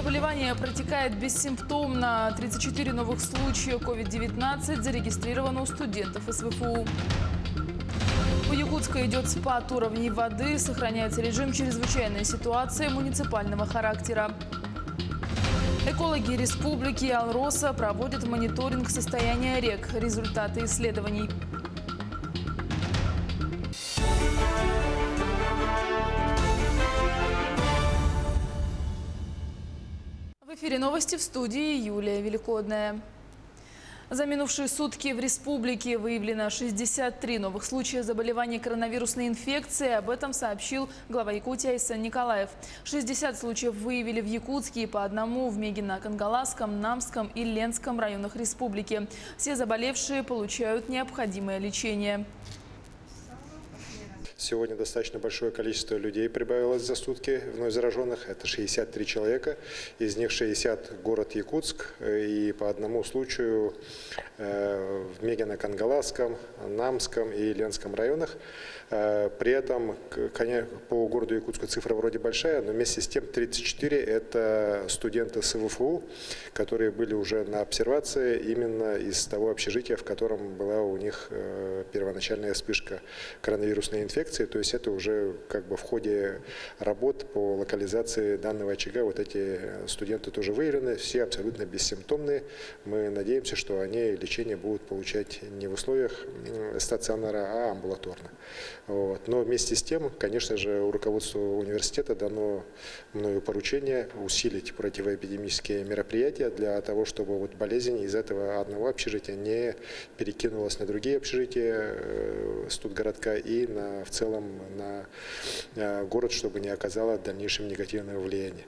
Заболевание протекает бессимптомно. 34 новых случая COVID-19 зарегистрировано у студентов СВФУ. У Якутска идет спад уровней воды. Сохраняется режим чрезвычайной ситуации муниципального характера. Экологи республики и Алроса проводят мониторинг состояния рек. Результаты исследований. В эфире новости, в студии Юлия Великодная. За минувшие сутки в республике выявлено 63 новых случая заболевания коронавирусной инфекцией. Об этом сообщил глава Якутии Айсан Николаев. 60 случаев выявили в Якутске и по одному в Мегино-Кангаласском, Намском и Ленском районах республики. Все заболевшие получают необходимое лечение. Сегодня достаточно большое количество людей прибавилось за сутки вновь зараженных. Это 63 человека. Из них 60 город Якутск. И по одному случаю в Мегино-Кангаласском, Намском и Ленском районах. При этом, конечно, по городу Якутску цифра вроде большая, но вместе с тем 34 – это студенты СВФУ, которые были уже на обсервации именно из того общежития, в котором была у них первоначальная вспышка коронавирусной инфекции. То есть это уже как бы в ходе работ по локализации данного очага вот эти студенты тоже выявлены, все абсолютно бессимптомные. Мы надеемся, что они лечение будут получать не в условиях стационара, а амбулаторно. Вот. Но вместе с тем, конечно же, руководству университета дано мною поручение усилить противоэпидемические мероприятия для того, чтобы вот болезнь из этого одного общежития не перекинулась на другие общежития студгородка и в целом на город, чтобы не оказало в дальнейшем негативного влияния.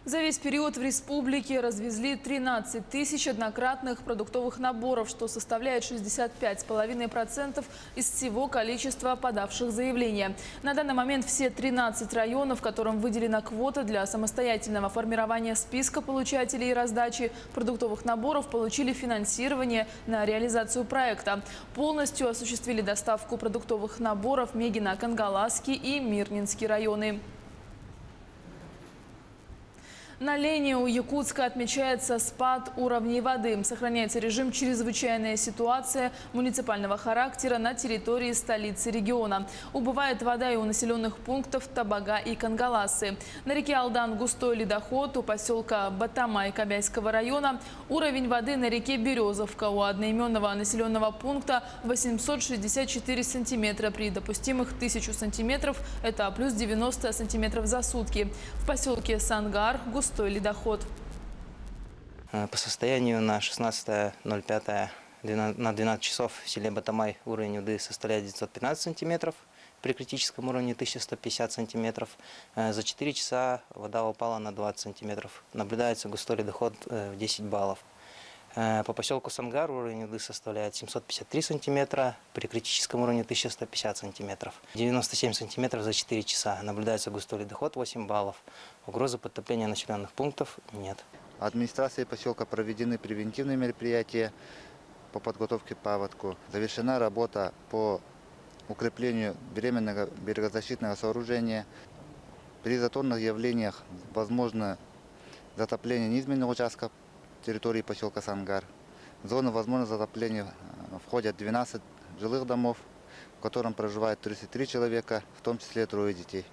За весь период в республике развезли 13 тысяч однократных продуктовых наборов, что составляет 65,5% из всего количества подавших заявления. На данный момент все 13 районов, которым выделена квота для самостоятельного формирования списка получателей и раздачи продуктовых наборов, получили финансирование на реализацию проекта. Полностью осуществили доставку продуктовых наборов Мегино-Кангаласский и Мирнинский районы. На Лене у Якутска отмечается спад уровней воды. Сохраняется режим чрезвычайная ситуация муниципального характера на территории столицы региона. Убывает вода и у населенных пунктов Табага и Кангаласы. На реке Алдан густой ледоход, у поселка Батамай Кобяйского района уровень воды на реке Березовка у одноименного населенного пункта 864 сантиметра. При допустимых 1000 сантиметров это плюс 90 сантиметров за сутки. В поселке Сангар густой ледоход. По состоянию на 16.05 на 12 часов в селе Батамай уровень воды составляет 915 сантиметров, при критическом уровне 1150 сантиметров. За 4 часа вода упала на 20 сантиметров. Наблюдается густой ледоход в 10 баллов. По поселку Сангар уровень воды составляет 753 сантиметра, при критическом уровне 1150 сантиметров. 97 сантиметров за 4 часа. Наблюдается густой ледоход 8 баллов. Угрозы подтопления населенных пунктов нет. Администрацией поселка проведены превентивные мероприятия по подготовке к паводку. Завершена работа по укреплению временного берегозащитного сооружения. При затонных явлениях возможно затопление низменных участков территории поселка Сангар. В зону возможного затопления входят 12 жилых домов, в котором проживает 33 человека, в том числе 3 детей.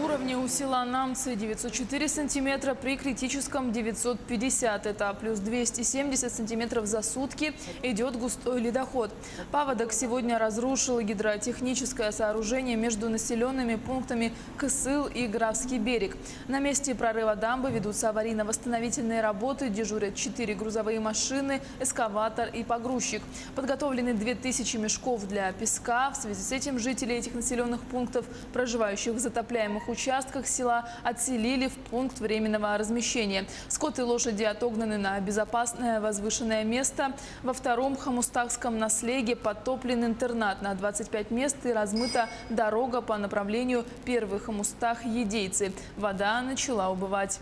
Уровни у села Намцы 904 сантиметра, при критическом 950. Это плюс 270 сантиметров за сутки. Идет густой ледоход. Паводок сегодня разрушил гидротехническое сооружение между населенными пунктами Кысыл и Графский берег. На месте прорыва дамбы ведутся аварийно-восстановительные работы. Дежурят 4 грузовые машины, эскаватор и погрузчик. Подготовлены 2000 мешков для песка. В связи с этим жители этих населенных пунктов, проживающих в затопляемых участках села, отселили в пункт временного размещения. Скот и лошади отогнаны на безопасное возвышенное место. Во втором Хамустахском наслеге подтоплен интернат на 25 мест и размыта дорога по направлению Первый Хамустах-Едейцы. Вода начала убывать.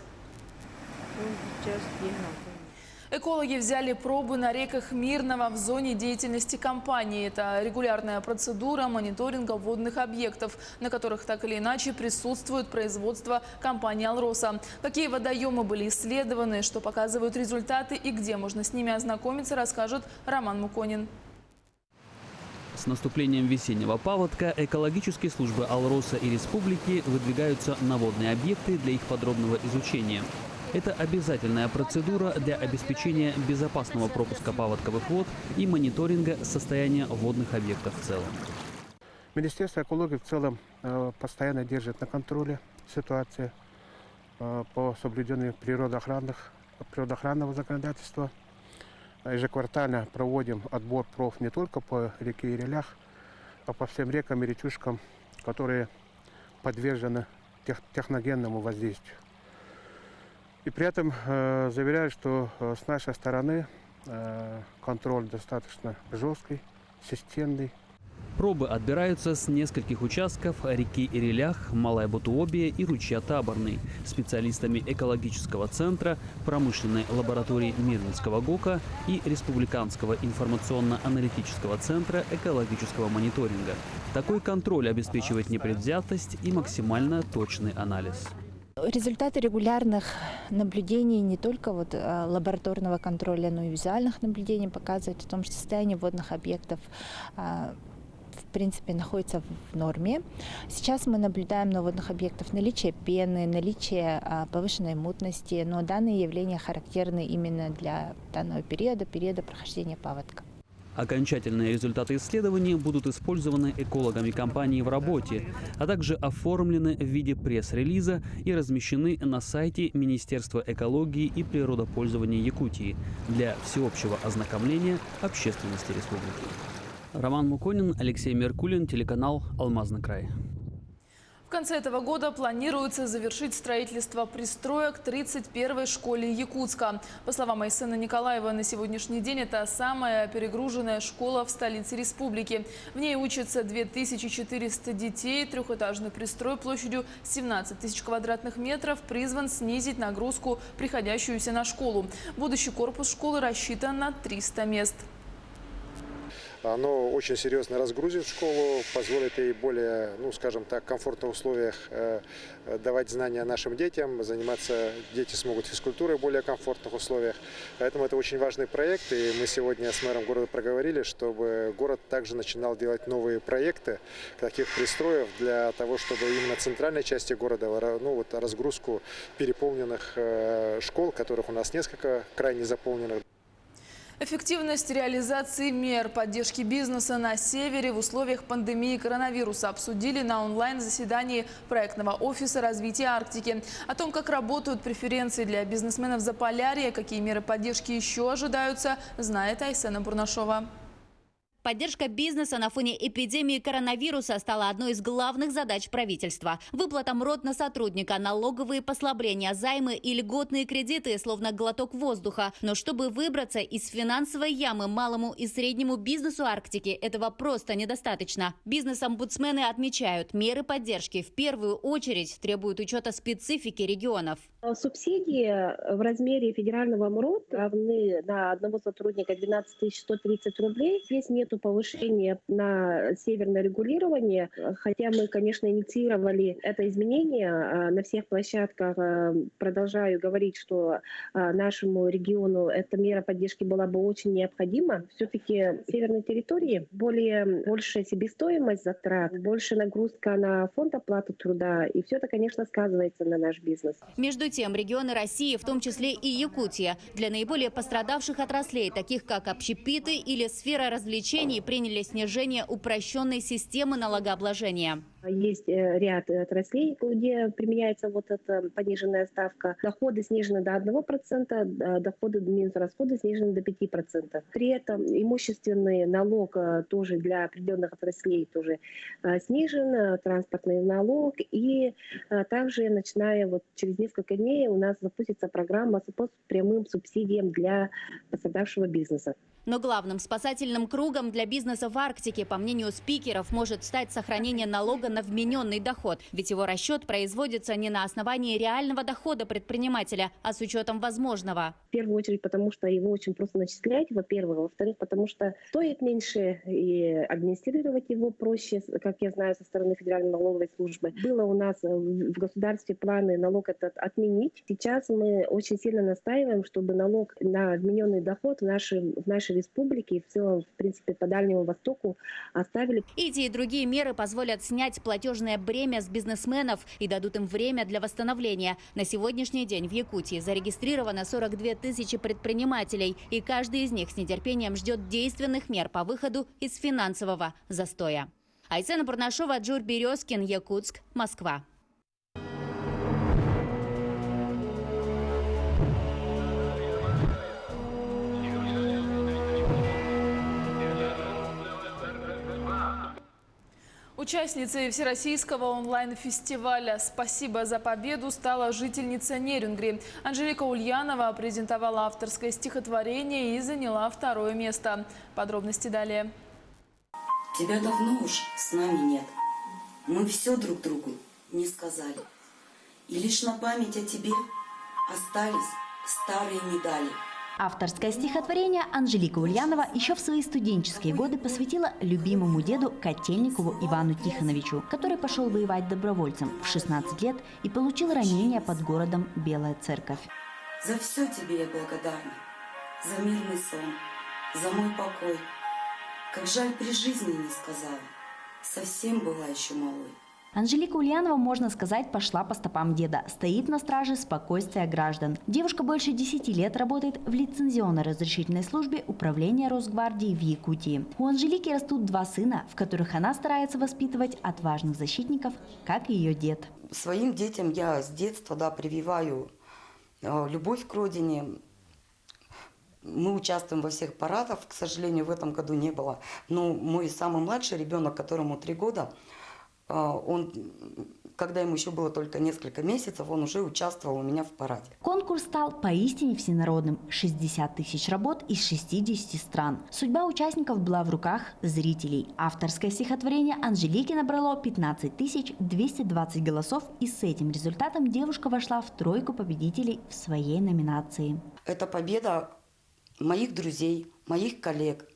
Экологи взяли пробы на реках Мирного в зоне деятельности компании. Это регулярная процедура мониторинга водных объектов, на которых так или иначе присутствует производство компании «Алроса». Какие водоемы были исследованы, что показывают результаты и где можно с ними ознакомиться, расскажет Роман Муконин. С наступлением весеннего паводка экологические службы «Алроса» и республики выдвигаются на водные объекты для их подробного изучения. Это обязательная процедура для обеспечения безопасного пропуска паводковых вод и мониторинга состояния водных объектов в целом. Министерство экологии в целом постоянно держит на контроле ситуацию по соблюдению природоохранного законодательства. Ежеквартально проводим отбор проб не только по реке Ирелях, а по всем рекам и речушкам, которые подвержены техногенному воздействию. И при этом заверяю, что с нашей стороны контроль достаточно жесткий, системный. Пробы отбираются с нескольких участков реки Ирелях, Малая Бутуобия и ручья Таборный специалистами экологического центра, промышленной лаборатории Мирнинского ГОКа и Республиканского информационно-аналитического центра экологического мониторинга. Такой контроль обеспечивает непредвзятость и максимально точный анализ. Результаты регулярных наблюдений не только лабораторного контроля, но и визуальных наблюдений показывают о том, что состояние водных объектов в принципе находится в норме. Сейчас мы наблюдаем на водных объектах наличие пены, наличие повышенной мутности, но данные явления характерны именно для данного периода прохождения паводка. Окончательные результаты исследований будут использованы экологами компании в работе, а также оформлены в виде пресс-релиза и размещены на сайте Министерства экологии и природопользования Якутии для всеобщего ознакомления общественности республики. Роман Муконин, Алексей Меркулин, телеканал «Алмазный край». В конце этого года планируется завершить строительство пристроек 31-й школе Якутска. По словам Айсена Николаева, на сегодняшний день это самая перегруженная школа в столице республики. В ней учатся 2400 детей. Трехэтажный пристрой площадью 17 тысяч квадратных метров призван снизить нагрузку, приходящуюся на школу. Будущий корпус школы рассчитан на 300 мест. Оно очень серьезно разгрузит школу, позволит ей более, скажем так, комфортных условиях давать знания нашим детям, заниматься дети смогут физкультурой в более комфортных условиях. Поэтому это очень важный проект, и мы сегодня с мэром города проговорили, чтобы город также начинал делать новые проекты таких пристроев для того, чтобы именно в центральной части города разгрузку переполненных школ, которых у нас несколько крайне заполненных. Эффективность реализации мер поддержки бизнеса на севере в условиях пандемии коронавируса обсудили на онлайн-заседании проектного офиса развития Арктики. О том, как работают преференции для бизнесменов Заполярья, какие меры поддержки еще ожидаются, знает Айсена Бурнашова. Поддержка бизнеса на фоне эпидемии коронавируса стала одной из главных задач правительства. Выплата МРОТ на сотрудника, налоговые послабления, займы и льготные кредиты, словно глоток воздуха. Но чтобы выбраться из финансовой ямы малому и среднему бизнесу Арктики, этого просто недостаточно. Бизнес-омбудсмены отмечают, меры поддержки в первую очередь требуют учета специфики регионов. Субсидии в размере федерального МРОТ равны на одного сотрудника 12 130 рублей. Здесь нет повышения на северное регулирование, хотя мы, конечно, инициировали это изменение на всех площадках. Продолжаю говорить, что нашему региону эта мера поддержки была бы очень необходима. Все-таки в северной территории большая себестоимость затрат, больше нагрузка на фонд оплаты труда, и все это, конечно, сказывается на наш бизнес. Между тем, регионы России, в том числе и Якутия, для наиболее пострадавших отраслей, таких как общепиты или сфера развлечений, приняли снижение упрощенной системы налогообложения. Есть ряд отраслей, где применяется эта пониженная ставка. Доходы снижены до 1%, доходы минус расходы снижены до 5%. При этом имущественный налог тоже для определенных отраслей тоже снижен, транспортный налог. И также, начиная через несколько дней, у нас запустится программа по прямым субсидиям для пострадавшего бизнеса. Но главным спасательным кругом для бизнеса в Арктике, по мнению спикеров, может стать сохранение налога на вмененный доход. Ведь его расчет производится не на основании реального дохода предпринимателя, а с учетом возможного. В первую очередь, потому что его очень просто начислять, во-первых. Во-вторых, потому что стоит меньше и администрировать его проще, как я знаю, со стороны Федеральной налоговой службы. Было у нас в государстве планы налог этот отменить. Сейчас мы очень сильно настаиваем, чтобы налог на вмененный доход в нашей республике и в целом, в принципе, по Дальнему Востоку оставили. Эти и другие меры позволят снять платежное бремя с бизнесменов и дадут им время для восстановления. На сегодняшний день в Якутии зарегистрировано 42 тысячи предпринимателей, и каждый из них с нетерпением ждет действенных мер по выходу из финансового застоя. Айсена Пурнашова, Джур Березкин, Якутск, Москва. Участницей Всероссийского онлайн-фестиваля «Спасибо за победу» стала жительница Нерюнгри. Анжелика Ульянова презентовала авторское стихотворение и заняла 2-е место. Подробности далее. Тебя давно уж с нами нет. Мы все друг другу не сказали. И лишь на память о тебе остались старые медали. Авторское стихотворение Анжелика Ульянова еще в свои студенческие годы посвятила любимому деду Котельникову Ивану Тихоновичу, который пошел воевать добровольцем в 16 лет и получил ранение под городом Белая Церковь. За все тебе я благодарна. За мирный сон, за мой покой. Как жаль, при жизни не сказала. Совсем была еще малой. Анжелика Ульянова, можно сказать, пошла по стопам деда. Стоит на страже спокойствия граждан. Девушка больше 10 лет работает в лицензионно-разрешительной службе Управления Росгвардии в Якутии. У Анжелики растут 2 сына, в которых она старается воспитывать отважных защитников, как и ее дед. Своим детям я с детства прививаю любовь к родине. Мы участвуем во всех парадах. К сожалению, в этом году не было. Но мой самый младший ребенок, которому 3 года, он, когда ему еще было только несколько месяцев, он уже участвовал у меня в параде. Конкурс стал поистине всенародным. 60 тысяч работ из 60 стран. Судьба участников была в руках зрителей. Авторское стихотворение Анжелики набрало 15 220 голосов, и с этим результатом девушка вошла в 3-ку победителей в своей номинации. Это победа моих друзей, моих коллег,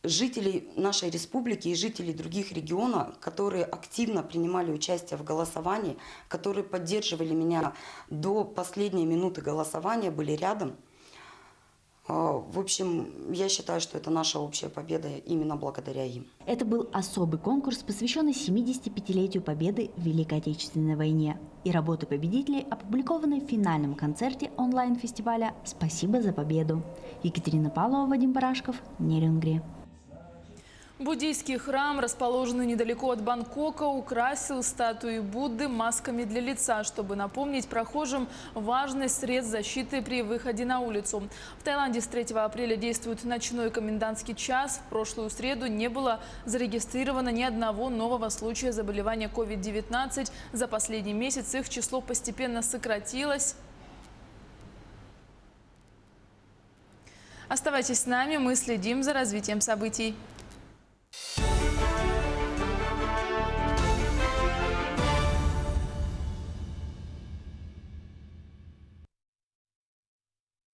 жителей нашей республики и жителей других регионов, которые активно принимали участие в голосовании, которые поддерживали меня до последней минуты голосования, были рядом. В общем, я считаю, что это наша общая победа именно благодаря им. Это был особый конкурс, посвященный 75-летию Победы в Великой Отечественной войне. И работы победителей опубликованы в финальном концерте онлайн-фестиваля «Спасибо за победу». Екатерина Павлова, Вадим Барашков, Нерюнгри. Буддийский храм, расположенный недалеко от Бангкока, украсил статуи Будды масками для лица, чтобы напомнить прохожим важность средств защиты при выходе на улицу. В Таиланде с 3 апреля действует ночной комендантский час. В прошлую среду не было зарегистрировано ни одного нового случая заболевания COVID-19. За последний месяц их число постепенно сократилось. Оставайтесь с нами, мы следим за развитием событий.